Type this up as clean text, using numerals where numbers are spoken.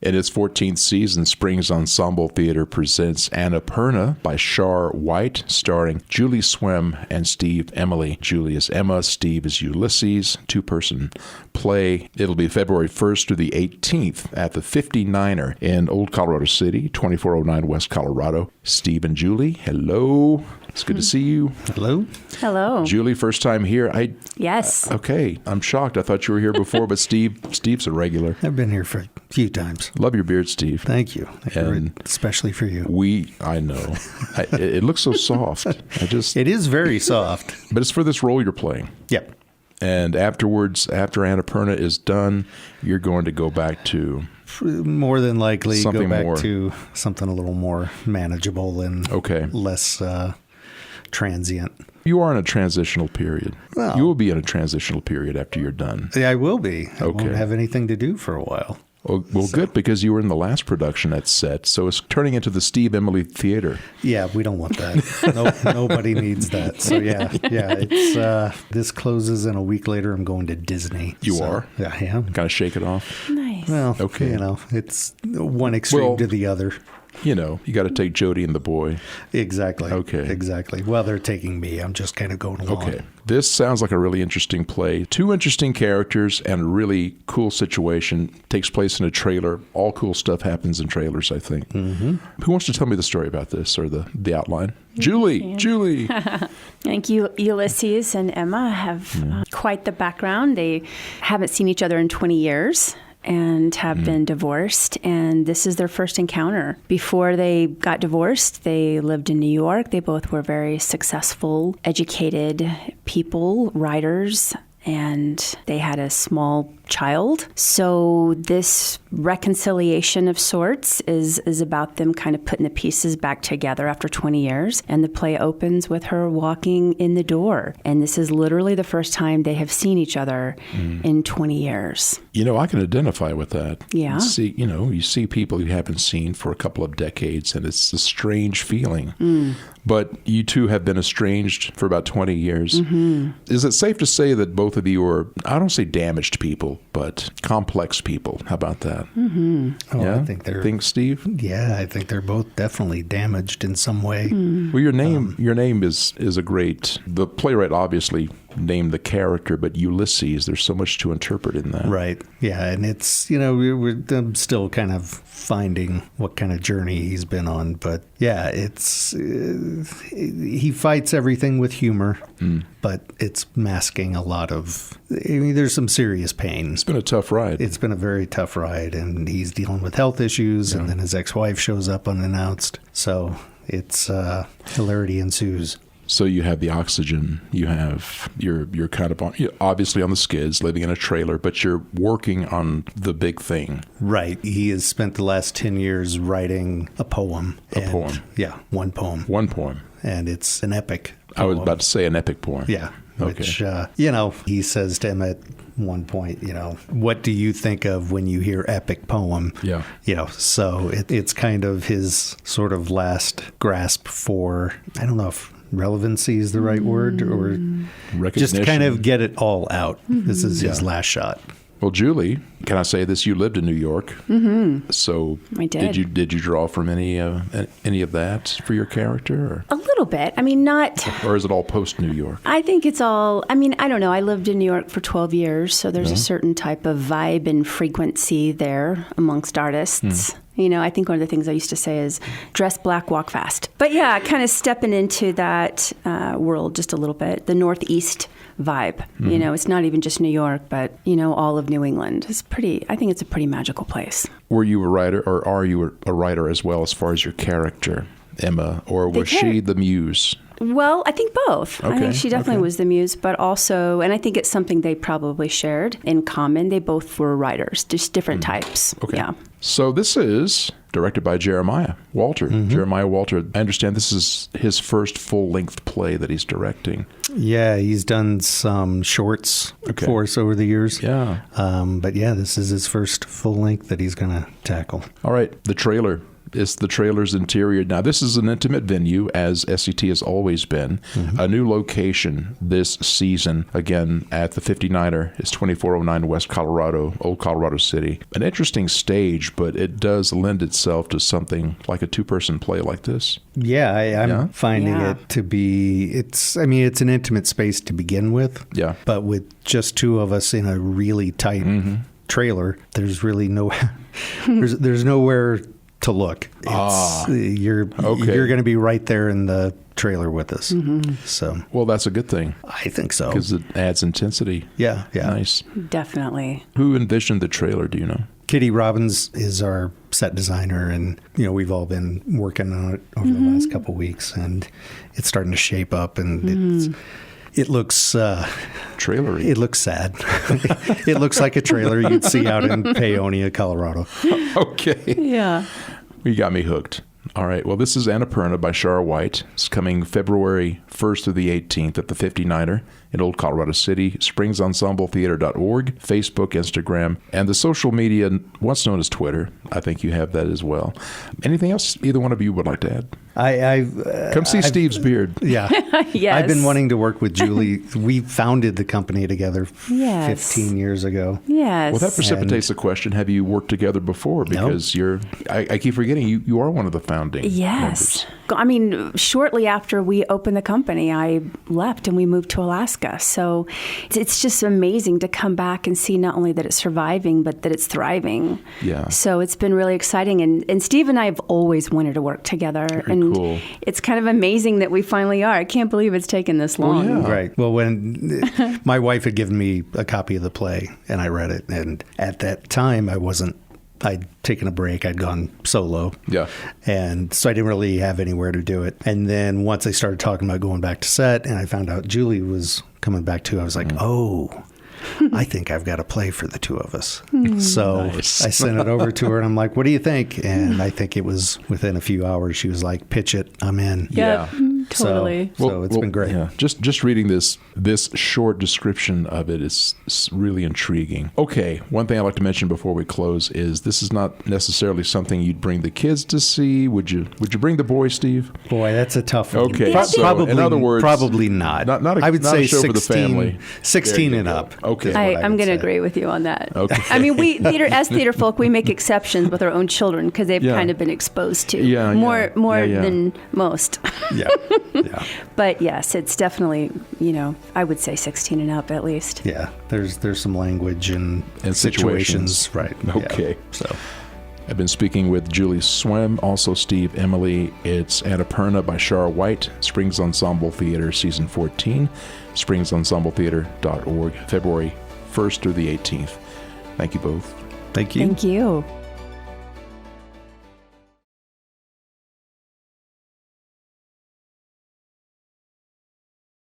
In its 14th season, Springs Ensemble Theatre presents Annapurna by Sharr White, starring Julie Sweum and Steve Emily. Julie is Emma, Steve is Ulysses, two-person play. It'll be February 1st through the 18th at the 59er in Old Colorado City, 2409 West Colorado. Steve and Julie, hello. It's good to see you. Hello. Hello. Julie, first time here. Yes. Okay. I'm shocked. I thought you were here before, but Steve's a regular. I've been here for a few times. Love your beard, Steve. Thank you. And especially for you. I know. It looks so soft. It is very soft. But it's for this role you're playing. Yep. And afterwards, after Annapurna is done, you're going to go back to... More than likely something go back more. to something a little more manageable and less transient. You are in a transitional period. Well, you will be in a transitional period after you're done. Yeah, I will be. I Okay. won't have anything to do for a while. Well, good, because you were in the last production that's set, so it's turning into the Steve Emily Theater. Yeah, we don't want that. Nobody needs that. So yeah, it's this closes and a week later I'm going to Disney. You are? Yeah, I am. Kind of shake it off. Nice. Well, Okay. It's one extreme to the other. You got to take Jody and the boy. Exactly. Okay. Exactly. Well, they're taking me. I'm just kind of going along. Okay. This sounds like a really interesting play. Two interesting characters and a really cool situation. Takes place in a trailer. All cool stuff happens in trailers, I think. Mm-hmm. Who wants to tell me the story about this or the outline? Julie. I think Ulysses and Emma have quite the background. They haven't seen each other in 20 years. And have been divorced, and this is their first encounter. Before they got divorced, they lived in New York. They both were very successful, educated people, writers, and they had a small child. So this reconciliation of sorts is about them kind of putting the pieces back together after 20 years. And the play opens with her walking in the door. And this is literally the first time they have seen each other in 20 years. I can identify with that. Yeah. You see people you haven't seen for a couple of decades, and it's a strange feeling. But you two have been estranged for about 20 years. Mm-hmm. Is it safe to say that both of you are, I don't say damaged people, but complex people? How about that? Mm-hmm. Oh, Yeah? I think Steve? Yeah, I think they're both definitely damaged in some way. Well, your name is a great. The playwright obviously named the character, but Ulysses. There's so much to interpret in that. Right. Yeah, and it's I'm still kind of finding what kind of journey he's been on, but yeah, it's he fights everything with humor, but it's masking a lot of. There's some serious pain. It's been a tough ride. It's been a very tough ride, and he's dealing with health issues, and then his ex-wife shows up unannounced. So it's hilarity ensues. So you have the oxygen, you're kind of obviously on the skids, living in a trailer, but you're working on the big thing. Right. He has spent the last 10 years writing a poem. Yeah, one poem. One poem. And it's an epic poem. I was about to say an epic poem. Yeah. Okay. Which, he says to him at one point, what do you think of when you hear epic poem? Yeah. So it's kind of his sort of last grasp for, I don't know if relevancy is the right word, or just kind of get it all out. Mm-hmm. This is his last shot. Well, Julie, can I say this? You lived in New York. Mm-hmm. So I did. Did you draw from any of that for your character? Or? A little bit. I mean, not... Or is it all post-New York? I think it's all... I mean, I don't know. I lived in New York for 12 years, so there's a certain type of vibe and frequency there amongst artists. I think one of the things I used to say is dress black, walk fast. But yeah, kind of stepping into that world just a little bit, the Northeast vibe. It's not even just New York, but, all of New England. I think it's a pretty magical place. Were you a writer, or are you a writer as well as far as your character, Emma, or was she the muse? Well, I think both. Okay. I think she definitely was the muse, but also, and I think it's something they probably shared in common. They both were writers, just different types. Okay. Yeah. So this is directed by Jeremiah Walter. Jeremiah Walter, I understand this is his first full-length play that he's directing. Yeah, he's done some shorts for us over the years. Yeah. But yeah, this is his first full-length that he's going to tackle. All right, the trailer. It's the trailer's interior. Now, this is an intimate venue, as SET has always been. A new location this season, again, at the 59er. It's 2409 West Colorado, Old Colorado City. An interesting stage, but it does lend itself to something like a two-person play like this. Yeah, I'm finding Yeah. it to be, it's an intimate space to begin with. Yeah. But with just two of us in a really tight trailer, there's really no, there's nowhere to look. You're going to be right there in the trailer with us. So, Well, that's a good thing I think so. because it adds intensity. Yeah. Nice. Definitely. Who envisioned the trailer, do you know? Kitty Robbins is our set designer, and we've all been working on it over the last couple of weeks, and it's starting to shape up, and it looks Trailery. it looks sad. It looks like a trailer you'd see out in Paonia, Colorado. Okay. Yeah. You got me hooked. All right. Well, this is Annapurna by Sharr White. It's coming February 1st through the 18th at the 59er in Old Colorado City. Springs Ensemble Theatre.org, Facebook, Instagram, and the social media, what's known as Twitter. I think you have that as well. Anything else either one of you would like to add? Come see Steve's beard. Yeah. Yes. I've been wanting to work with Julie. We founded the company together Yes. 15 years ago. Yes. Well, that precipitates the question: have you worked together before? Because I keep forgetting you are one of the founding Yes. members. I mean, shortly after we opened the company, I left and we moved to Alaska. So it's just amazing to come back and see not only that it's surviving, but that it's thriving. Yeah. So it's been really exciting. And Steve and I have always wanted to work together. Very cool. It's kind of amazing that we finally are. I can't believe it's taken this long. yeah. Right. Well, when my wife had given me a copy of the play and I read it, and at that time I'd taken a break. I'd gone solo. Yeah. And so I didn't really have anywhere to do it. And then once I started talking about going back to set and I found out Julie was coming back too, I was like, I think I've got a play for the two of us. So Nice. I sent it over to her and I'm like, what do you think? And I think it was within a few hours, she was like, pitch it, I'm in. Yeah. Yeah. Totally. So it's been great. Yeah, just reading this short description of it is really intriguing. Okay, one thing I'd like to mention before we close is this is not necessarily something you'd bring the kids to see. Would you bring the boys, Steve? Boy, that's a tough one. Okay, so probably, in other words, probably not. Not a, I would not say a show 16, for the family. 16 There you and go. up. Okay. is what I I'm would going to say. agree with you on that. Okay. I mean, as theater folk, we make exceptions with our own children because they've Yeah. kind of been exposed to Yeah, more yeah. than most. Yeah. Yeah. But yes, it's definitely, I would say 16 and up at least. Yeah. There's some language and situations. Right. Okay. Yeah. So I've been speaking with Julie Sweum, also Steve Emily. It's Annapurna by Sharr White, Springs Ensemble Theatre, Season 14, SpringsEnsembleTheatre.org, February 1st through the 18th. Thank you both. thank you. Thank you.